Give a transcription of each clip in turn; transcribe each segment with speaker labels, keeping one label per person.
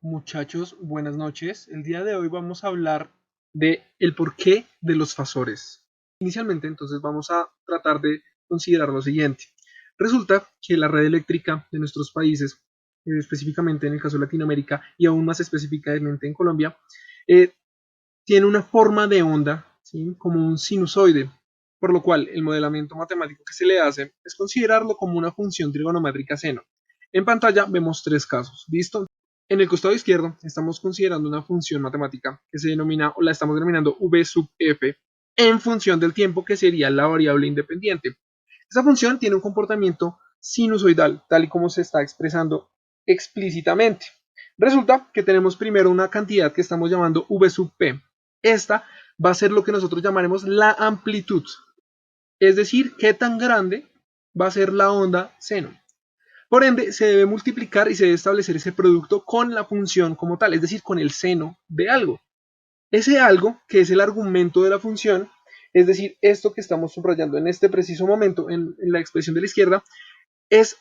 Speaker 1: Muchachos, buenas noches. El día de hoy vamos a hablar de el porqué de los fasores. Inicialmente, entonces, vamos a tratar de considerar lo siguiente. Resulta que la red eléctrica de nuestros países, específicamente en el caso de Latinoamérica y aún más específicamente en Colombia, eh, tiene una forma de onda, ¿sí? Como un sinusoide, por lo cual el modelamiento matemático que se le hace es considerarlo como una función trigonométrica seno. En pantalla vemos tres casos, ¿listo? En el costado izquierdo estamos considerando una función matemática que se denomina, o la estamos denominando v sub f, en función del tiempo, que sería la variable independiente. Esta función tiene un comportamiento sinusoidal, tal y como se está expresando explícitamente. Resulta que tenemos primero una cantidad que estamos llamando v sub p. Esta va a ser lo que nosotros llamaremos la amplitud, es decir, qué tan grande va a ser la onda seno. Por ende, se debe multiplicar y se debe establecer ese producto con la función como tal, es decir, con el seno de algo. Ese algo, que es el argumento de la función, es decir, esto que estamos subrayando en este preciso momento en la expresión de la izquierda, es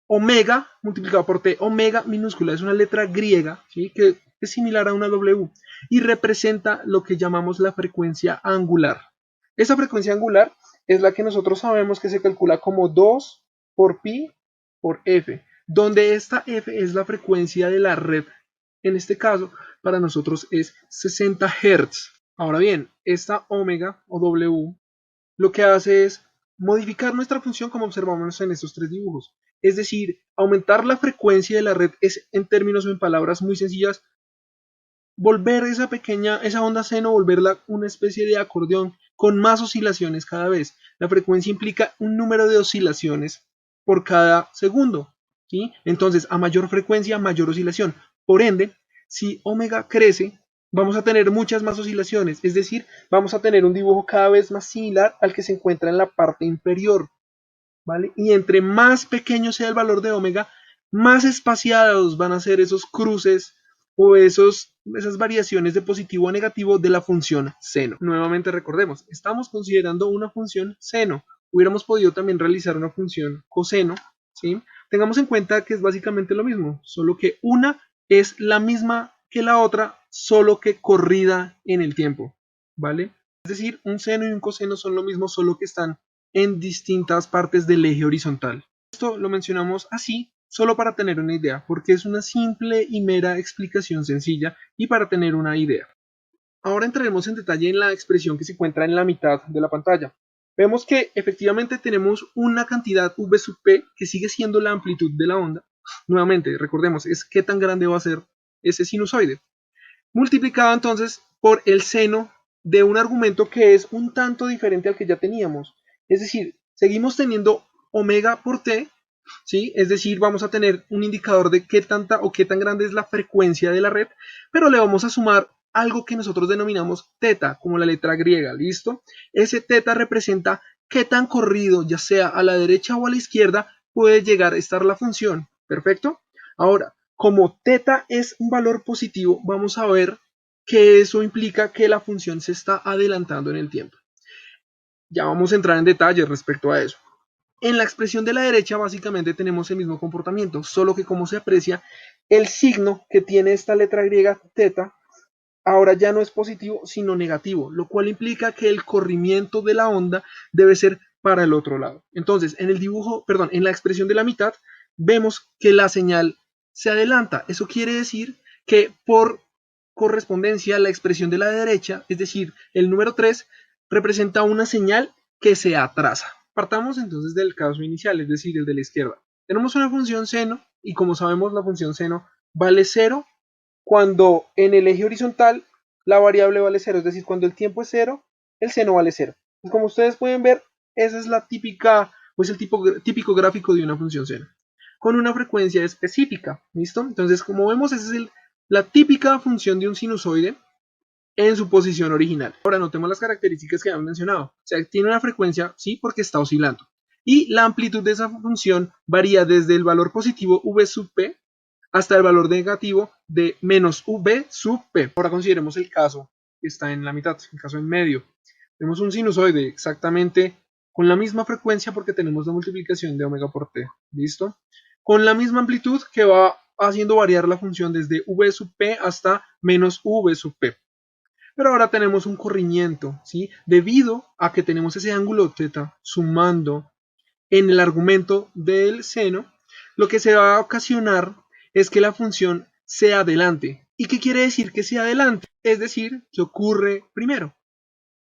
Speaker 1: omega multiplicado por t. Omega minúscula es una letra griega, ¿sí? Que es similar a una W y representa lo que llamamos la frecuencia angular. Esa frecuencia angular es la que nosotros sabemos que se calcula como 2 por pi por f, donde esta f es la frecuencia de la red. En este caso, para nosotros es 60 Hz. Ahora bien, esta omega o W lo que hace es modificar nuestra función como observamos en estos tres dibujos. Es decir, aumentar la frecuencia de la red es, en términos o en palabras muy sencillas, volver esa onda seno, volverla una especie de acordeón con más oscilaciones cada vez. La frecuencia implica un número de oscilaciones por cada segundo, ¿sí? Entonces, a mayor frecuencia, mayor oscilación. Por ende, si omega crece, vamos a tener muchas más oscilaciones, es decir, vamos a tener un dibujo cada vez más similar al que se encuentra en la parte inferior, ¿vale? Y entre más pequeño sea el valor de omega, más espaciados van a ser esos cruces o esas variaciones de positivo a negativo de la función seno. Nuevamente recordemos, estamos considerando una función seno. Hubiéramos podido también realizar una función coseno, ¿sí? Tengamos en cuenta que es básicamente lo mismo, solo que una es la misma que la otra, solo que corrida en el tiempo, ¿vale? Es decir, un seno y un coseno son lo mismo, solo que están en distintas partes del eje horizontal. Esto lo mencionamos así solo para tener una idea, porque es una simple y mera explicación sencilla y para tener una idea. Ahora entraremos en detalle en la expresión que se encuentra en la mitad de la pantalla. Vemos que efectivamente tenemos una cantidad v sub p que sigue siendo la amplitud de la onda. Nuevamente, recordemos, es qué tan grande va a ser ese sinusoide. Multiplicado entonces por el seno de un argumento que es un tanto diferente al que ya teníamos. Es decir, seguimos teniendo omega por t, ¿sí? Es decir, vamos a tener un indicador de qué tanta o qué tan grande es la frecuencia de la red, pero le vamos a sumar algo que nosotros denominamos teta, como la letra griega, ¿listo? Ese teta representa qué tan corrido, ya sea a la derecha o a la izquierda, puede llegar a estar la función, ¿perfecto? Ahora, como teta es un valor positivo, vamos a ver que eso implica que la función se está adelantando en el tiempo. Ya vamos a entrar en detalles respecto a eso. En la expresión de la derecha básicamente tenemos el mismo comportamiento, solo que como se aprecia, el signo que tiene esta letra griega teta ahora ya no es positivo sino negativo, lo cual implica que el corrimiento de la onda debe ser para el otro lado. Entonces, en el dibujo, perdón, en la expresión de la mitad, vemos que la señal se adelanta. Eso quiere decir que por correspondencia la expresión de la derecha, es decir, el número 3, representa una señal que se atrasa. Partamos entonces del caso inicial, es decir, el de la izquierda. Tenemos una función seno y como sabemos la función seno vale 0 cuando en el eje horizontal la variable vale 0, es decir, cuando el tiempo es 0, el seno vale 0. Pues como ustedes pueden ver, esa es la típica, pues el típico gráfico de una función seno, con una frecuencia específica, ¿listo? Entonces, como vemos, esa es la típica función de un sinusoide en su posición original. Ahora notemos las características que habíamos mencionado. O sea, tiene una frecuencia, sí, porque está oscilando. Y la amplitud de esa función varía desde el valor positivo v sub p hasta el valor negativo de menos v sub p. Ahora consideremos el caso que está en la mitad, el caso en medio. Tenemos un sinusoide exactamente con la misma frecuencia porque tenemos la multiplicación de omega por t. ¿Listo? Con la misma amplitud que va haciendo variar la función desde v sub p hasta menos v sub p. Pero ahora tenemos un corrimiento, ¿sí? Debido a que tenemos ese ángulo θ sumando en el argumento del seno, lo que se va a ocasionar es que la función se adelante. ¿Y qué quiere decir que se adelante? Es decir, que ocurre primero.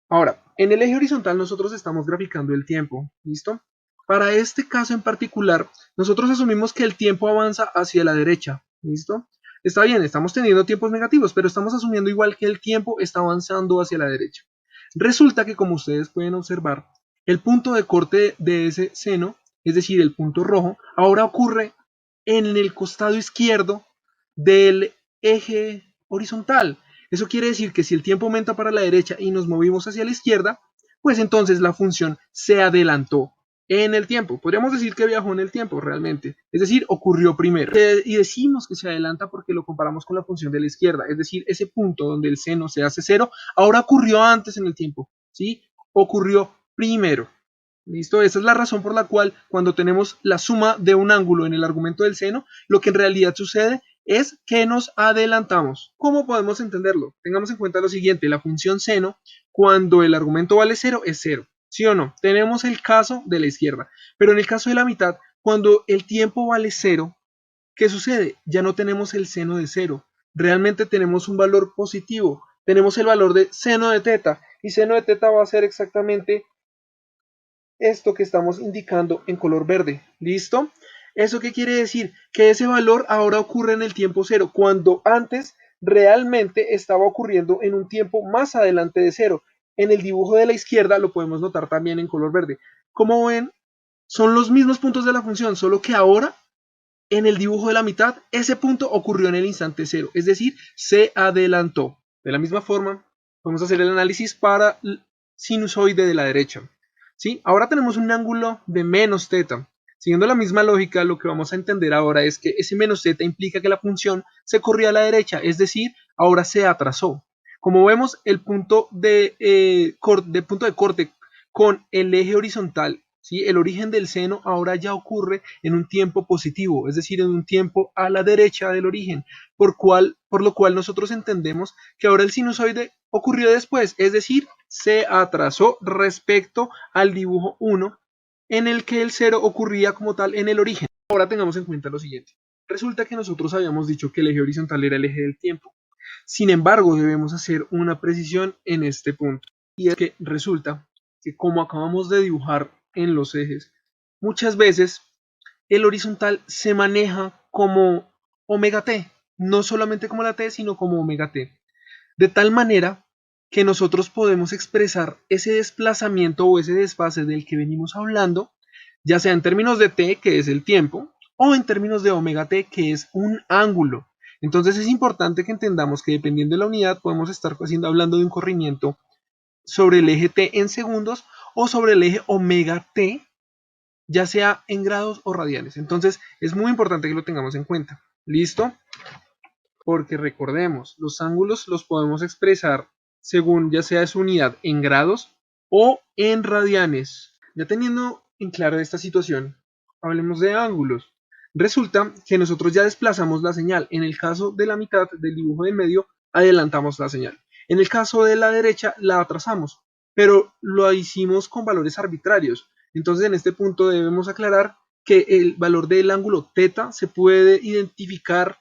Speaker 1: Ahora, en el eje horizontal nosotros estamos graficando el tiempo, ¿listo? Para este caso en particular, nosotros asumimos que el tiempo avanza hacia la derecha, ¿listo? Está bien, estamos teniendo tiempos negativos, pero estamos asumiendo igual que el tiempo está avanzando hacia la derecha. Resulta que, como ustedes pueden observar, el punto de corte de ese seno, es decir, el punto rojo, ahora ocurre en el costado izquierdo del eje horizontal. Eso quiere decir que si el tiempo aumenta para la derecha y nos movimos hacia la izquierda, pues entonces la función se adelantó en el tiempo. Podríamos decir que viajó en el tiempo realmente, es decir, ocurrió primero. Y decimos que se adelanta porque lo comparamos con la función de la izquierda, es decir, ese punto donde el seno se hace cero, ahora ocurrió antes en el tiempo, ¿sí? Ocurrió primero. ¿Listo? Esa es la razón por la cual cuando tenemos la suma de un ángulo en el argumento del seno, lo que en realidad sucede es que nos adelantamos. ¿Cómo podemos entenderlo? Tengamos en cuenta lo siguiente, la función seno, cuando el argumento vale 0, es 0. ¿Sí o no? Tenemos el caso de la izquierda, pero en el caso de la mitad, cuando el tiempo vale 0, ¿qué sucede? Ya no tenemos el seno de 0. Realmente tenemos un valor positivo. Tenemos el valor de seno de θ, y seno de θ va a ser exactamente esto que estamos indicando en color verde. ¿Listo? ¿Eso qué quiere decir? Que ese valor ahora ocurre en el tiempo cero, cuando antes realmente estaba ocurriendo en un tiempo más adelante de cero. En el dibujo de la izquierda lo podemos notar también en color verde. Como ven, son los mismos puntos de la función, solo que ahora en el dibujo de la mitad, ese punto ocurrió en el instante cero, es decir, se adelantó. De la misma forma, vamos a hacer el análisis para el sinusoide de la derecha. ¿Sí? Ahora tenemos un ángulo de menos θ. Siguiendo la misma lógica, lo que vamos a entender ahora es que ese menos θ implica que la función se corría a la derecha, es decir, ahora se atrasó. Como vemos, el punto de corte con el eje horizontal, ¿sí? El origen del seno ahora ya ocurre en un tiempo positivo, es decir, en un tiempo a la derecha del origen, por lo cual nosotros entendemos que ahora el sinusoide ocurrió después, es decir, se atrasó respecto al dibujo 1, en el que el 0 ocurría como tal en el origen. Ahora tengamos en cuenta lo siguiente. Resulta que nosotros habíamos dicho que el eje horizontal era el eje del tiempo. Sin embargo, debemos hacer una precisión en este punto. Y es que resulta que, como acabamos de dibujar en los ejes, muchas veces el horizontal se maneja como omega t, no solamente como la t, sino como omega t. De tal manera que nosotros podemos expresar ese desplazamiento o ese desfase del que venimos hablando, ya sea en términos de t, que es el tiempo, o en términos de omega t, que es un ángulo. Entonces es importante que entendamos que dependiendo de la unidad podemos estar hablando de un corrimiento sobre el eje t en segundos o sobre el eje omega t, ya sea en grados o radianes. Entonces es muy importante que lo tengamos en cuenta. ¿Listo? Porque recordemos, los ángulos los podemos expresar según ya sea su unidad en grados o en radianes. Ya teniendo en claro esta situación, hablemos de ángulos. Resulta que nosotros ya desplazamos la señal. En el caso de la mitad del dibujo de medio, adelantamos la señal. En el caso de la derecha, la atrasamos, pero lo hicimos con valores arbitrarios. Entonces, en este punto debemos aclarar que el valor del ángulo θ se puede identificar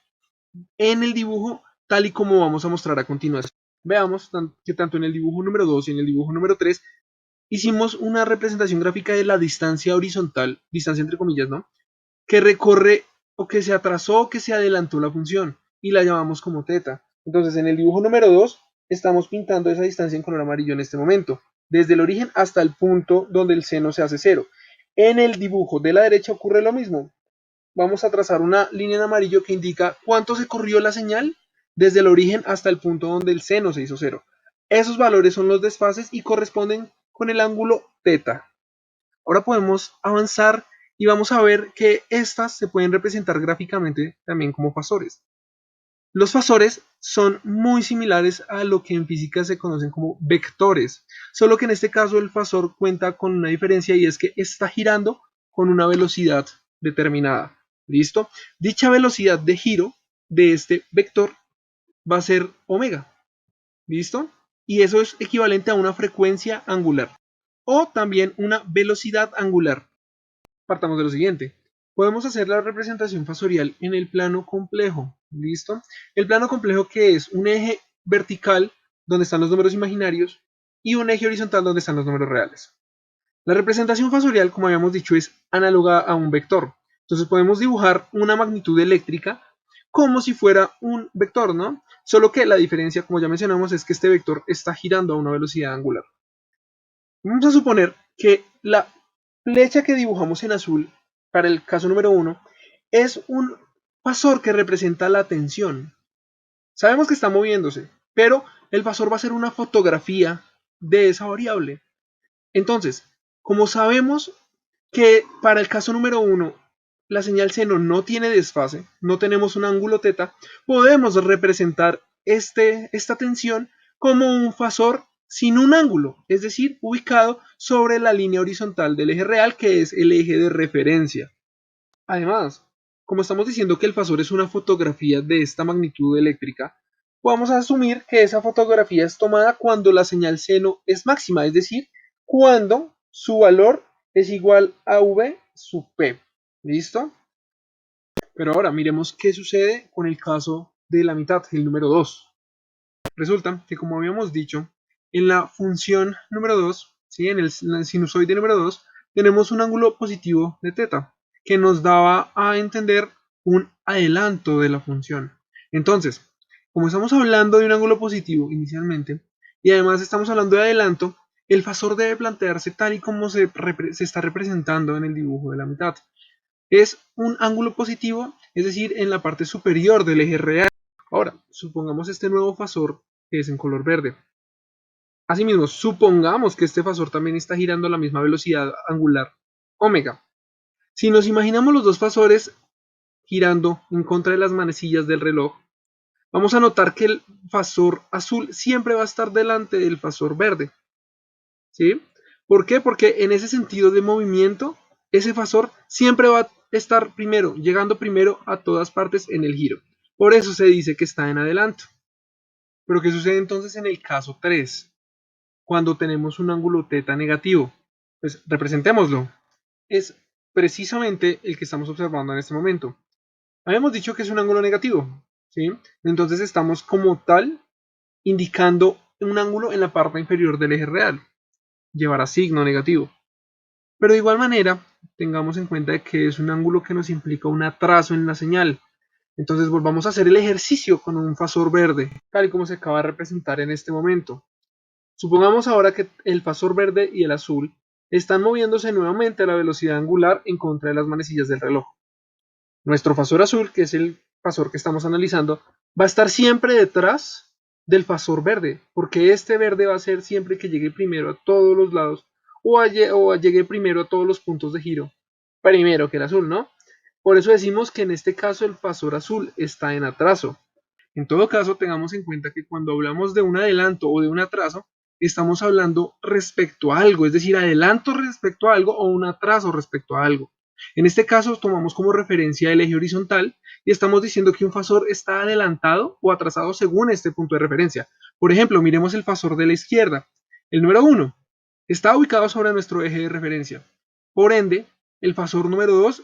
Speaker 1: en el dibujo tal y como vamos a mostrar a continuación. Veamos que tanto en el dibujo número 2 y en el dibujo número 3 hicimos una representación gráfica de la distancia horizontal, distancia entre comillas, ¿no? Que recorre o que se atrasó o que se adelantó la función y la llamamos como θ. Entonces en el dibujo número 2 estamos pintando esa distancia en color amarillo en este momento, desde el origen hasta el punto donde el seno se hace cero. En el dibujo de la derecha ocurre lo mismo. Vamos a trazar una línea en amarillo que indica cuánto se corrió la señal desde el origen hasta el punto donde el seno se hizo cero. Esos valores son los desfases y corresponden con el ángulo θ. Ahora podemos avanzar y vamos a ver que estas se pueden representar gráficamente también como fasores. Los fasores son muy similares a lo que en física se conocen como vectores, solo que en este caso el fasor cuenta con una diferencia y es que está girando con una velocidad determinada. ¿Listo? Dicha velocidad de giro de este vector va a ser omega. ¿Listo? Y eso es equivalente a una frecuencia angular o también una velocidad angular. Partamos de lo siguiente. Podemos hacer la representación fasorial en el plano complejo. ¿Listo? El plano complejo, que es un eje vertical donde están los números imaginarios y un eje horizontal donde están los números reales. La representación fasorial, como habíamos dicho, es análoga a un vector. Entonces podemos dibujar una magnitud eléctrica como si fuera un vector, ¿no? Solo que la diferencia, como ya mencionamos, es que este vector está girando a una velocidad angular. Vamos a suponer que la flecha que dibujamos en azul para el caso número 1 es un fasor que representa la tensión. Sabemos que está moviéndose, pero el fasor va a ser una fotografía de esa variable. Entonces, como sabemos que para el caso número 1 la señal seno no tiene desfase, no tenemos un ángulo teta, podemos representar esta tensión como un fasor sin un ángulo, es decir, ubicado sobre la línea horizontal del eje real, que es el eje de referencia. Además, como estamos diciendo que el fasor es una fotografía de esta magnitud eléctrica, vamos a asumir que esa fotografía es tomada cuando la señal seno es máxima, es decir, cuando su valor es igual a V sub P. ¿Listo? Pero ahora miremos qué sucede con el caso de la mitad, el número 2. Resulta que, como habíamos dicho, en la función número 2, ¿sí? En el sinusoide número 2, tenemos un ángulo positivo de teta, que nos daba a entender un adelanto de la función. Entonces, como estamos hablando de un ángulo positivo inicialmente, y además estamos hablando de adelanto, el fasor debe plantearse tal y como se está representando en el dibujo de la mitad. Es un ángulo positivo, es decir, en la parte superior del eje real. Ahora, supongamos este nuevo fasor que es en color verde. Asimismo, supongamos que este fasor también está girando a la misma velocidad angular, omega. Si nos imaginamos los dos fasores girando en contra de las manecillas del reloj, vamos a notar que el fasor azul siempre va a estar delante del fasor verde. ¿Sí? ¿Por qué? Porque en ese sentido de movimiento, ese fasor siempre va a estar primero, llegando primero a todas partes en el giro. Por eso se dice que está en adelanto. Pero ¿qué sucede entonces en el caso 3? Cuando tenemos un ángulo teta negativo. Pues representémoslo. Es precisamente el que estamos observando en este momento. Habíamos dicho que es un ángulo negativo, ¿sí? Entonces estamos como tal indicando un ángulo en la parte inferior del eje real. Llevará signo negativo. Pero de igual manera, tengamos en cuenta que es un ángulo que nos implica un atraso en la señal. Entonces volvamos a hacer el ejercicio con un fasor verde, tal y como se acaba de representar en este momento. Supongamos ahora que el fasor verde y el azul están moviéndose nuevamente a la velocidad angular en contra de las manecillas del reloj. Nuestro fasor azul, que es el fasor que estamos analizando, va a estar siempre detrás del fasor verde, porque este verde va a ser siempre que llegue primero a todos los lados o llegue primero a todos los puntos de giro, primero que el azul, ¿no? Por eso decimos que en este caso el fasor azul está en atraso. En todo caso, tengamos en cuenta que cuando hablamos de un adelanto o de un atraso, estamos hablando respecto a algo, es decir, adelanto respecto a algo o un atraso respecto a algo. En este caso, tomamos como referencia el eje horizontal y estamos diciendo que un fasor está adelantado o atrasado según este punto de referencia. Por ejemplo, miremos el fasor de la izquierda. El número 1 está ubicado sobre nuestro eje de referencia. Por ende, el fasor número 2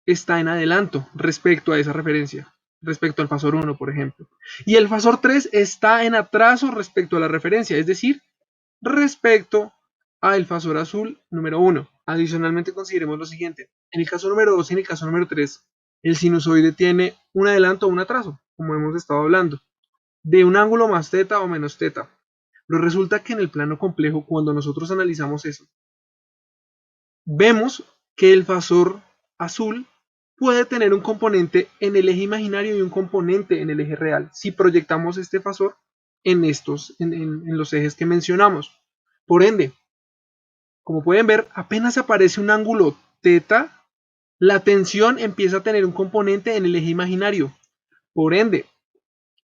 Speaker 1: está en adelanto respecto a esa referencia, respecto al fasor 1, por ejemplo. Y el fasor 3 está en atraso respecto a la referencia, es decir, respecto al fasor azul número 1. Adicionalmente consideremos lo siguiente. En el caso número 2 y en el caso número 3, el sinusoide tiene un adelanto o un atraso, como hemos estado hablando, de un ángulo más teta o menos teta. Pero resulta que en el plano complejo, cuando nosotros analizamos eso, vemos que el fasor azul puede tener un componente en el eje imaginario y un componente en el eje real, si proyectamos este fasor en los ejes que mencionamos. Por ende, como pueden ver, apenas aparece un ángulo teta, la tensión empieza a tener un componente en el eje imaginario. Por ende,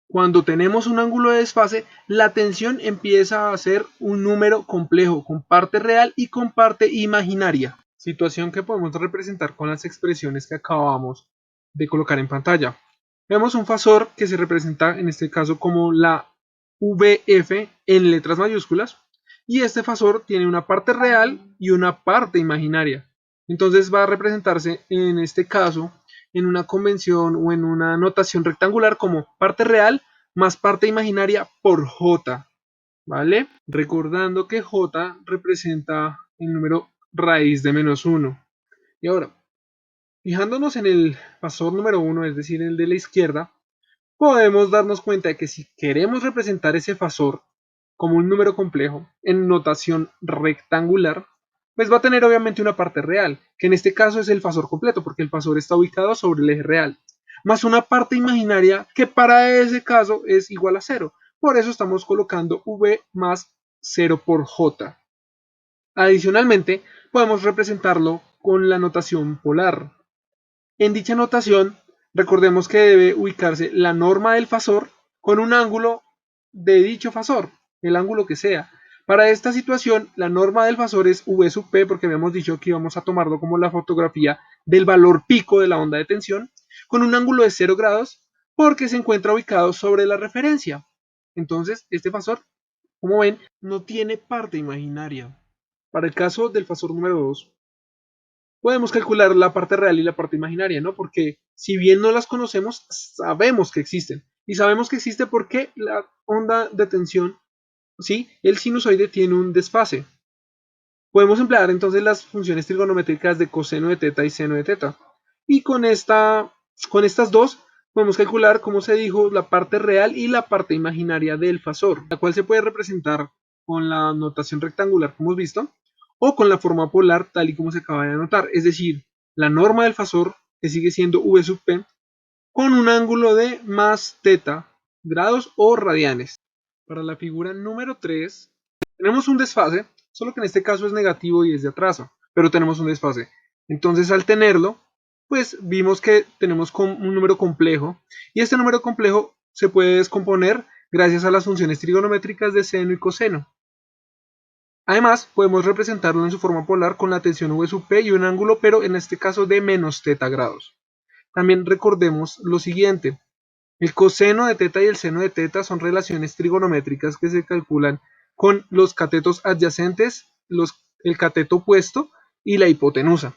Speaker 1: cuando tenemos un ángulo de desfase, la tensión empieza a ser un número complejo, con parte real y con parte imaginaria. Situación que podemos representar con las expresiones que acabamos de colocar en pantalla. Vemos un fasor que se representa en este caso como la VF en letras mayúsculas, y este fasor tiene una parte real y una parte imaginaria. Entonces va a representarse en este caso en una convención o en una notación rectangular como parte real más parte imaginaria por J, ¿vale? Recordando que J representa el número raíz de -1. Y ahora, fijándonos en el fasor número 1, es decir, el de la izquierda, podemos darnos cuenta de que si queremos representar ese fasor como un número complejo en notación rectangular, pues va a tener obviamente una parte real, que en este caso es el fasor completo, porque el fasor está ubicado sobre el eje real, más una parte imaginaria que para ese caso es igual a 0. Por eso estamos colocando V más 0 por J. Adicionalmente, podemos representarlo con la notación polar. En dicha notación, recordemos que debe ubicarse la norma del fasor con un ángulo de dicho fasor, el ángulo que sea. Para esta situación, la norma del fasor es V sub P, porque habíamos dicho que íbamos a tomarlo como la fotografía del valor pico de la onda de tensión, con un ángulo de 0 grados, porque se encuentra ubicado sobre la referencia. Entonces, este fasor, como ven, no tiene parte imaginaria. Para el caso del fasor número 2, podemos calcular la parte real y la parte imaginaria, ¿no? Porque si bien no las conocemos, sabemos que existen. Y sabemos que existe porque la onda de tensión, ¿sí? El sinusoide tiene un desfase. Podemos emplear entonces las funciones trigonométricas de coseno de teta y seno de teta. Y con estas dos podemos calcular, como se dijo, la parte real y la parte imaginaria del fasor, la cual se puede representar con la notación rectangular como hemos visto, o con la forma polar tal y como se acaba de anotar, es decir, la norma del fasor, que sigue siendo V sub P, con un ángulo de más teta grados o radianes. Para la figura número 3 tenemos un desfase, solo que en este caso es negativo y es de atraso, pero tenemos un desfase. Entonces al tenerlo, pues vimos que tenemos un número complejo, y este número complejo se puede descomponer gracias a las funciones trigonométricas de seno y coseno. Además, podemos representarlo en su forma polar con la tensión V sub P y un ángulo, pero en este caso de menos teta grados. También recordemos lo siguiente: el coseno de teta y el seno de teta son relaciones trigonométricas que se calculan con los catetos adyacentes, el cateto opuesto y la hipotenusa.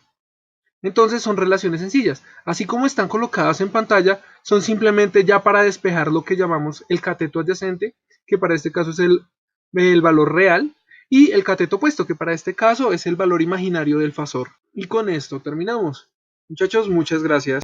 Speaker 1: Entonces son relaciones sencillas. Así como están colocadas en pantalla, son simplemente ya para despejar lo que llamamos el cateto adyacente, que para este caso es el valor real, y el cateto opuesto, que para este caso es el valor imaginario del fasor. Y con esto terminamos. Muchachos, muchas gracias.